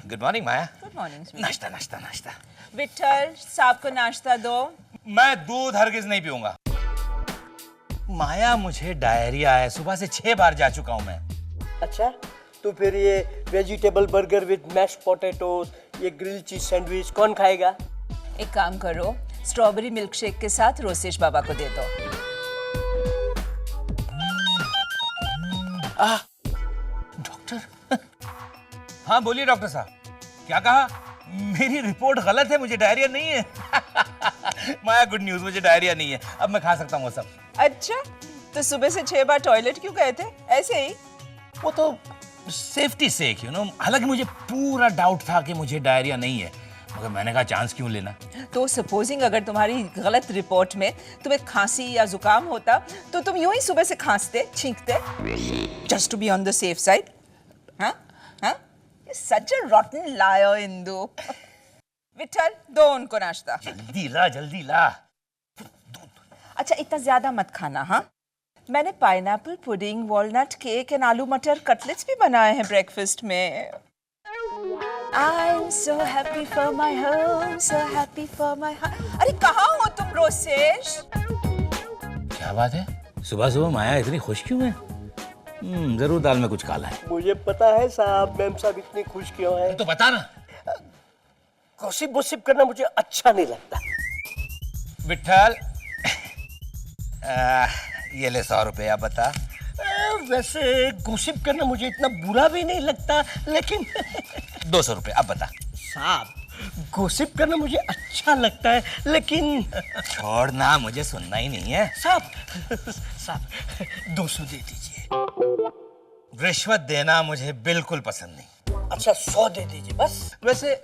Good morning Maya. Good morning. नाश्ता नाश्ता नाश्ता। विठल साहब को नाश्ता दो। मैं दूध हरगिज नहीं पीऊंगा। माया मुझे डायरिया है, सुबह से 6 बार जा चुका हूं मैं। अच्छा, तो फिर ये vegetable burger with mashed potatoes, ये ग्रिल चीज सैंडविच कौन खाएगा? एक काम करो, स्ट्रॉबेरी मिल्क शेक के साथ रोसेश बाबा को दे दो। डॉक्टर? हाँ बोलिए डॉक्टर साहब, क्या कहा? मेरी रिपोर्ट गलत है, मुझे डायरिया नहीं है। माया गुड न्यूज, मुझे डायरिया नहीं है, अब मैं खा सकता हूँ वो सब। अच्छा, तो सुबह से 6 बार टॉयलेट क्यों गए थे? ऐसे ही? वो तो सेफ्टी सेक यू नो, हालांकि मुझे पूरा डाउट था कि मुझे डायरिया नहीं है, मगर मैंने कहा चांस क्यों लेना। तो सपोजिंग अगर तुम्हारी गलत रिपोर्ट में तुम्हें खांसी या जुकाम होता तो तुम यूं ही सुबह से खांसते छींकते, just to be on the safe side. हाँ हाँ, such a rotten liar Indu. Vithal, दो उनको नाश्ता। जल्दी ला जल्दी ला। अच्छा, इतना ज्यादा मत खाना। हाँ, मैंने pineapple pudding, walnut cake and आलू मटर कटलेट्स भी बनाए हैं ब्रेकफास्ट में। I'm so happy for my home, so happy for my heart. अरे कहाँ हो तुम रोसेश? क्या बात है, सुबह सुबह माया इतनी खुश क्यों है? जरूर दाल में कुछ काला है। मुझे पता है साहब, मैम साहब इतने खुश क्यों हैं? तो बता ना। गॉसिप वॉसिप करना मुझे अच्छा नहीं लगता। विठल, ये ले 100 रुपए, अब बता। वैसे गॉसिप करना मुझे इतना बुरा भी नहीं लगता, लेकिन 200 रुपए, अब बता। साहब, गॉसिप करना मुझे अच्छा लगता है, लेकिन छोड़ना, मुझे सुनना ही नहीं है। साहब 200 दे दीजिए। रिश्वत देना मुझे बिल्कुल पसंद नहीं। अच्छा 100 दे दीजिए बस। वैसे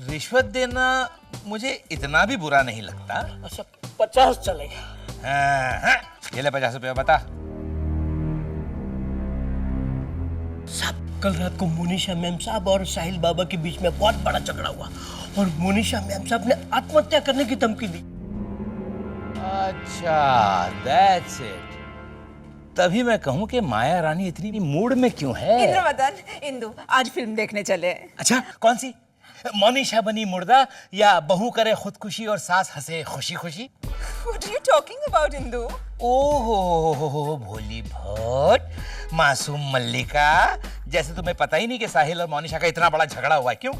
रिश्वत देना मुझे इतना भी बुरा नहीं लगता। अच्छा 50 चलेगा। हाँ, ये ले 50 रुपए, बता। साहब, कल रात को मोनिशा मैम साहब और साहिल बाबा के बीच में बहुत बड़ा झगड़ा हुआ और मोनिशा मैम साहब ने आत्महत्या करने की धमकी दी। अच्छा, दैट्स इट। तभी मैं कहूं कि माया रानी इतनी मूड में क्यों है। इंद्रवदन, इंदु, आज फिल्म देखने चले। अच्छा, कौन सी? मोनिशा बनी मुर्दा या बहू करे खुदकुशी और सास हंसे खुशी खुशी? What are you talking about, Indu? ओहो, भोली भट्ट, मासूम मल्लिका, जैसे तुम्हें पता ही नहीं कि साहिल और मोनिशा का इतना बड़ा झगड़ा हुआ है। क्यों?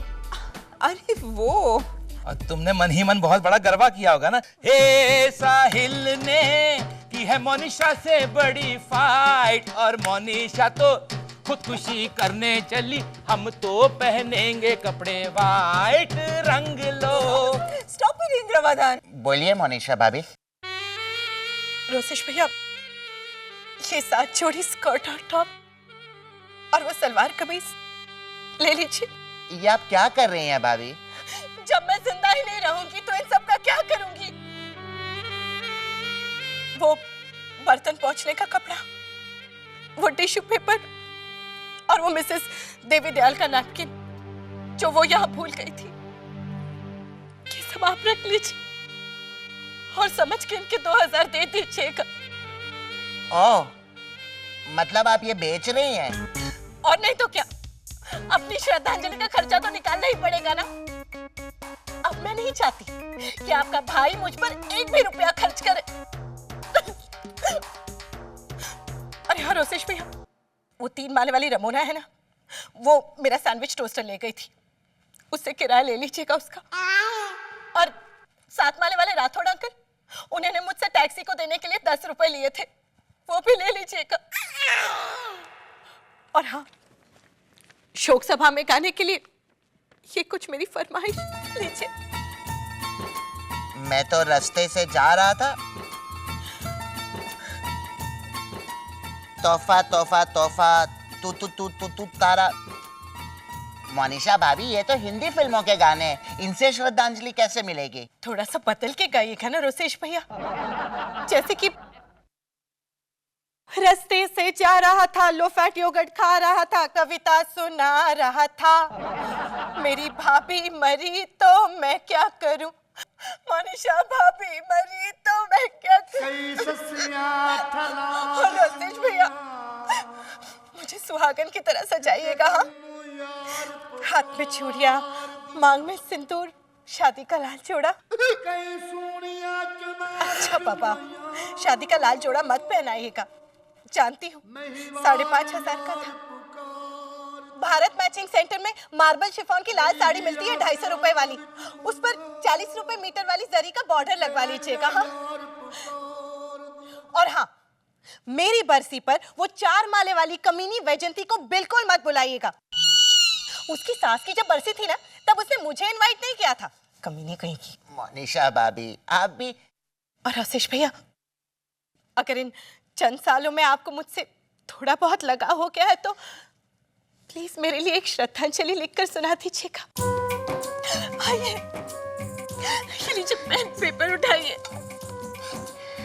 अरे वो, और तुमने मन ही मन बहुत बड़ा गरबा किया होगा ना। हे साहिल ने की है मोनिशा से बड़ी फाइट और मोनिशा तो खुदकुशी करने चली, हम तो पहनेंगे कपड़े वाइट, रंग लो। Stop it Indravadan. बोलिए मोनिशा भाभी। रोसेश भैया, ये 7 जोड़ी स्कर्ट और टॉप और वो सलवार कमीज ले लीजिए। ये आप क्या कर रही हैं भाभी? जब मैं जिंदा ही नहीं रहूंगी तो इन सब का क्या करूंगी? वो बर्तन पोंछने का कपड़ा, वो टिश्यू पेपर और वो मिसेस देवी दयाल का नैपकिन जो वो यहाँ भूल गई थी, ये सब आप रख लीजिए और समझ के इनके 2000 दे दीजिएगा। ओह, मतलब आप ये बेच रही हैं? और नहीं तो क्या, अपनी श्रद्धांजलि का खर्चा तो निकालना ही पड़ेगा ना। अब मैं नहीं चाहती कि आपका भाई मुझ पर 1 भी रुपया खर्च करे। अरे हाँ रोसेश भैया, वो 3 माले वाली रमोना है ना, वो मेरा सैंडविच टोस्टर ले गई थी, उससे किराया ले लीजिएगा उसका। और 7 माले वाले राठौड़ अंकल, उन्होंने मुझसे टैक्सी को देने के लिए 10 रुपए लिए थे, वो भी ले लीजिएगा। और हाँ, शोक सभा में गाने के लिए ये कुछ मेरी फरमाइश लीजिए। मैं तो रास्ते से जा रहा था, तोहफा तोहफा तोहफा, तू तू तू तू तू तारा। मोनिशा भाभी, ये तो हिंदी फिल्मों के गाने हैं, इनसे श्रद्धांजलि कैसे मिलेगी? थोड़ा सा बदल के गाइएगा ना रोसेश भैया, जैसे कि रास्ते से जा रहा था, लो फैट योगर्ट खा रहा था, कविता सुना रहा था, मेरी भाभी मरी तो मैं क्या करूं, मोनिशा भाभी मरी तो मैं क्या करूं। रोसेश भैया, मुझे सुहागन की तरह सजाइएगा। हाँ, हाथ में चूड़ियां, मांग में सिंदूर, शादी का लाल जोड़ा। अच्छा पापा, शादी का लाल जोड़ा मत पहनाइएगा, जानती हूँ 5,500 का था। भारत मैचिंग सेंटर में मार्बल शिफॉन की लाल साड़ी मिलती है 250 रुपए वाली, उस पर 40 रुपए मीटर वाली जरी का बॉर्डर लगवा लीजिएगा। हाँ, और हाँ, मेरी बरसी पर वो 4 माले वाली कमीनी वैजंती को बिल्कुल मत बुलाइएगा। उसकी सास की जब बरसी थी ना, तब उसने मुझे इनवाइट नहीं किया था, कमीनी कहीं की। मोनिशा भाभी, आप भी। और आशीष भैया, अगर इन चंद सालों में आपको मुझसे थोड़ा बहुत लगाव हो गया है तो प्लीज मेरे लिए एक श्रद्धांजलि लिखकर सुना दीजिएगा। आइए, ये लीजिए पेन पेपर उठाइए,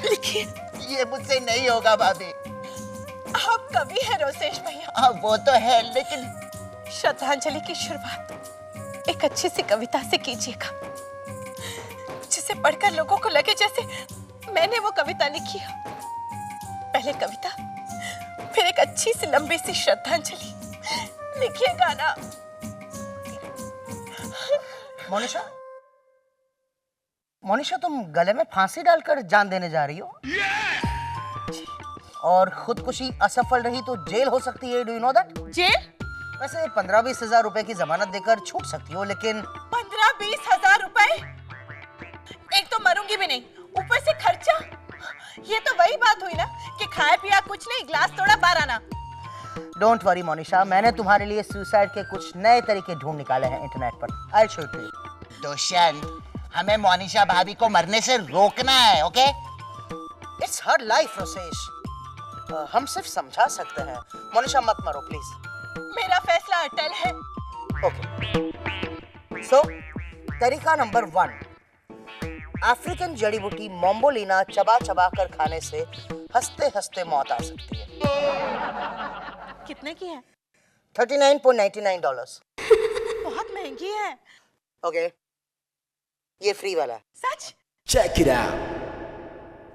लिखिए। ये मुझसे नहीं होगा भाभी। आप कवि हैं रोसेश भैया। हाँ वो तो है, लेकिन श्रद्धांजलि की शुरुआत एक अच्छी सी कविता से कीजिएगा, जिसे पढ़कर लोगों को लगे जैसे मैंने वो कविता लिखी है। पहले कविता, फिर एक अच्छी सी लंबी सी श्रद्धांजलि। लिखिएगा ना। मोनिशा, मोनिशा तुम गले में फांसी डालकर जान देने जा रही हो? और खुदकुशी असफल रही तो जेल हो सकती है, do you know that? Jail? वैसे 15-20 हजार रुपए की जमानत देकर छूट सकती हो, लेकिन 15-20 हजार रुपए? एक तो मरूंगी भी नहीं, ऊपर से खर्चा। ये तो वही बात हुई ना कि खाया पिया कुछ नहीं, गिलास तोड़ा 12 आना। डोंट वरी मोनिशा, मैंने तुम्हारे लिए सुसाइड के कुछ नए तरीके ढूंढ निकाले हैं इंटरनेट पर। I show you. दुष्यंत, हमें मोनिशा भाभी को मरने से रोकना है, okay? It's her life Rosesh, हम सिर्फ समझा सकते हैं। मोनिशा मत मरो प्लीज। मेरा फैसला अटल है। ओके, सो तरीका नंबर 1, अफ्रीकन जड़ी बूटी मोम्बोलिना चबा चबा कर खाने से हंसते हंसते मौत आ सकती है। कितने की है? $39.99। बहुत महंगी है। ओके, ये फ्री वाला है। सच? Check it out.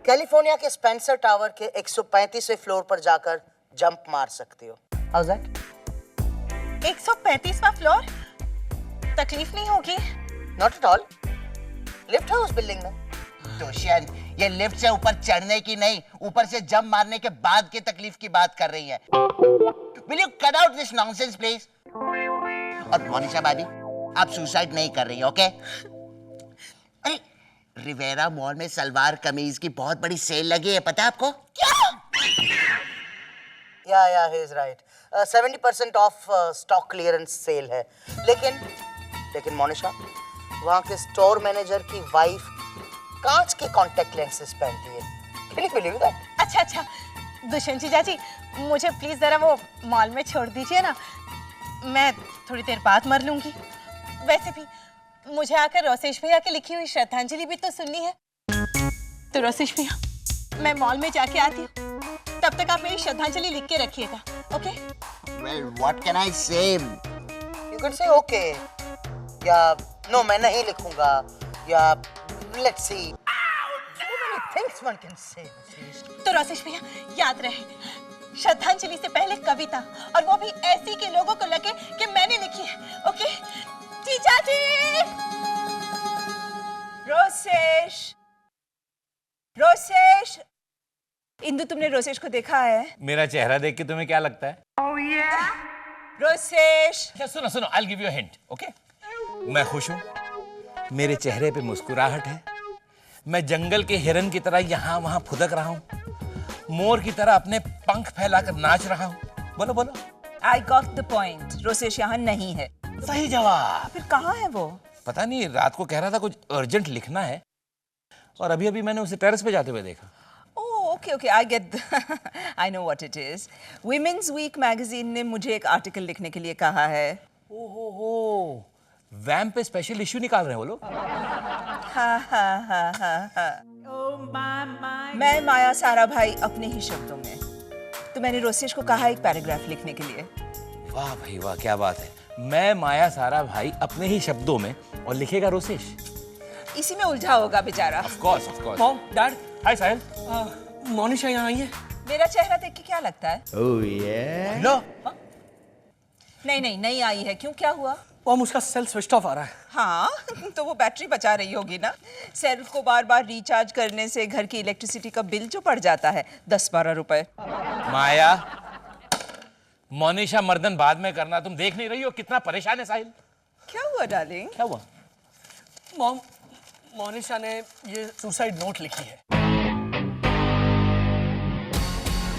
कैलिफोर्निया के स्पेंसर टावर के 135वें फ्लोर पर जाकर जंप मार सकती हो। How's that? 135वां फ्लोर? तकलीफ नहीं होगी? नॉट एट ऑल, लिफ्ट है उस बिल्डिंग में। दुष्यंत, ये लिफ्ट से ऊपर चढ़ने की नहीं, ऊपर से जंप मारने के बाद की तकलीफ की बात कर रही है। Will you cut out this nonsense, please? और मोनिशा भाभी, आप सुसाइड नहीं कर रही, ओके? अरे, रिवेरा मॉल में सलवार कमीज की बहुत बड़ी सेल लगी है, पता है आपको? या he is right. 70% off stock clearance sale है। लेकिन मोनिशा, वहाँ के स्टोर मैनेजर की वाइफ कांच के कॉन्टैक्ट लेंसेज पहनती है। Can you believe that? अच्छा, दुष्यंत जीजा जी, मुझे प्लीज जरा वो मॉल में छोड़ दीजिए ना, मैं थोड़ी देर बाद मर लूंगी। वैसे भी मुझे आकर रोसेश भैया की लिखी हुई श्रद्धांजलि भी तो सुननी है। तो रोसेश भैया, मैं मॉल में जाके आती हूँ, तब तक आप मेरी श्रद्धांजलि लिख के रखिएगा, okay? Well, what can I say? You could say okay, या no मैं नहीं लिखूंगा, या let's see. So many things one can say. तो रोसेश भैया, याद रहे, श्रद्धांजलि से पहले कविता, और वो भी ऐसी कि लोगों को लगे कि मैंने लिखी है, ओके? जीजा जी! रोसेश, इंदु, तुमने रोसेश को देखा है? मेरा चेहरा देख के तुम्हें क्या लगता है? रोसेश, अच्छा सुनो, I'll give you a hint, okay? मैं खुश हूँ, मेरे चेहरे पे मुस्कुराहट है, मैं जंगल के हिरन की तरह यहाँ वहाँ फुदक रहा हूँ, मोर की तरह अपने पंख फैलाकर नाच रहा हूँ। बोलो। I got the point. Rosesh यहाँ नहीं है। सही जवाब। फिर कहाँ है वो? पता नहीं, रात को कह रहा था कुछ अर्जेंट लिखना है, और अभी मैंने उसे टेरेस पे जाते हुए देखा। Okay, I get I know what it is. Women's Week magazine ने मुझे एक आर्टिकल लिखने के लिए कहा है। ओहो, वैम पे स्पेशल इश्यू निकाल रहे हैं वो लोग। हाँ। मैं माया सारा भाई अपने ही शब्दों में, तो मैंने रोसेश को कहा एक पैराग्राफ लिखने के लिए। वाह भाई वाह, क्या बात है। मैं माया सारा भाई अपने ही शब्दों में, और लिखेगा रोसेश। इसी में उलझा होगा बेचारा। Of course. मॉम, डैड, हाय साहिल। मोनिशा यहाँ आई है। मेरा चेहरा देख के क्या लगता है? Oh yeah. लो, नहीं नहीं नहीं आई है, क्यों, क्या हुआ? मॉम उसका सेल स्विच ऑफ आ रहा है। हाँ तो वो बैटरी बचा रही होगी ना। सेल को बार बार रिचार्ज करने से घर की इलेक्ट्रिसिटी का बिल जो बढ़ जाता है 10-12 रुपए। माया, मोनिशा मर्दन बाद में करना, तुम देख नहीं रही हो कितना परेशान है साहिल। क्या हुआ डार्लिंग? क्या हुआ? मॉम, मोनिशा ने ये सुसाइड नोट लिखी है।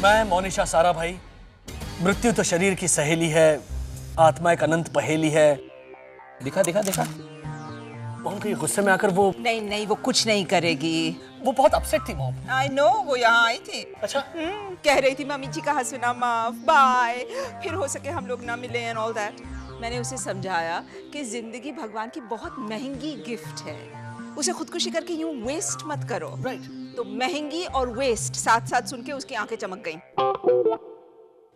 मैं मोनिशा सारा भाई, मृत्यु तो शरीर की सहेली है, आत्मा एक अनंत पहेली है। दिखा दिखा दिखा। मॉम के गुस्से में आकर वो नहीं नहीं, वो कुछ नहीं करेगी। वो बहुत अपसेट थी मॉम। आई नो, वो यहाँ आई थी। अच्छा, कह रही थी मम्मी जी कहा सुना माफ, बाय, फिर हो सके हम लोग ना मिले एंड ऑल दैट। मैंने उसे समझाया कि जिंदगी भगवान की बहुत महंगी गिफ्ट है, उसे खुदकुशी करके यूं वेस्ट मत करो। राइट। तो महंगी और वेस्ट साथ साथ सुन के उसकी आंखें चमक गईं।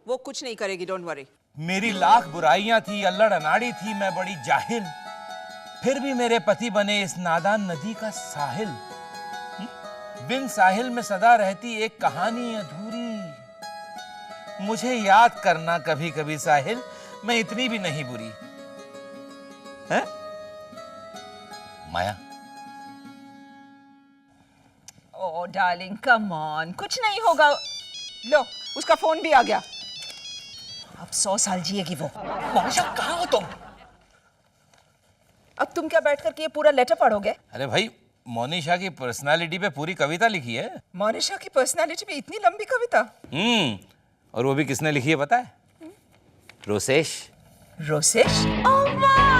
वो कुछ नहीं करेगी, डोंट वरी। मेरी लाख बुराइयां थी, अल्लड़ अनाड़ी थी, मैं बड़ी जाहिल, फिर भी मेरे पति बने इस नादान नदी का साहिल। बिन साहिल में सदा रहती एक कहानी अधूरी। मुझे याद करना कभी कभी साहिल, मैं इतनी भी नहीं बुरी। है माया? ओह डार्लिंग कम ऑन, कुछ नहीं होगा। लो उसका फोन भी आ गया। अब 100 साल जिएगी वो। मोनिशा कहाँ हो तुम? अब तुम क्या बैठ करके ये पूरा लेटर पढ़ोगे? अरे भाई, मोनिशा की पर्सनालिटी पे पूरी कविता लिखी है। मोनिशा की पर्सनालिटी पे इतनी लंबी कविता? और वो भी किसने लिखी है पता है? रोसेश। रोसेश? ओह वाह!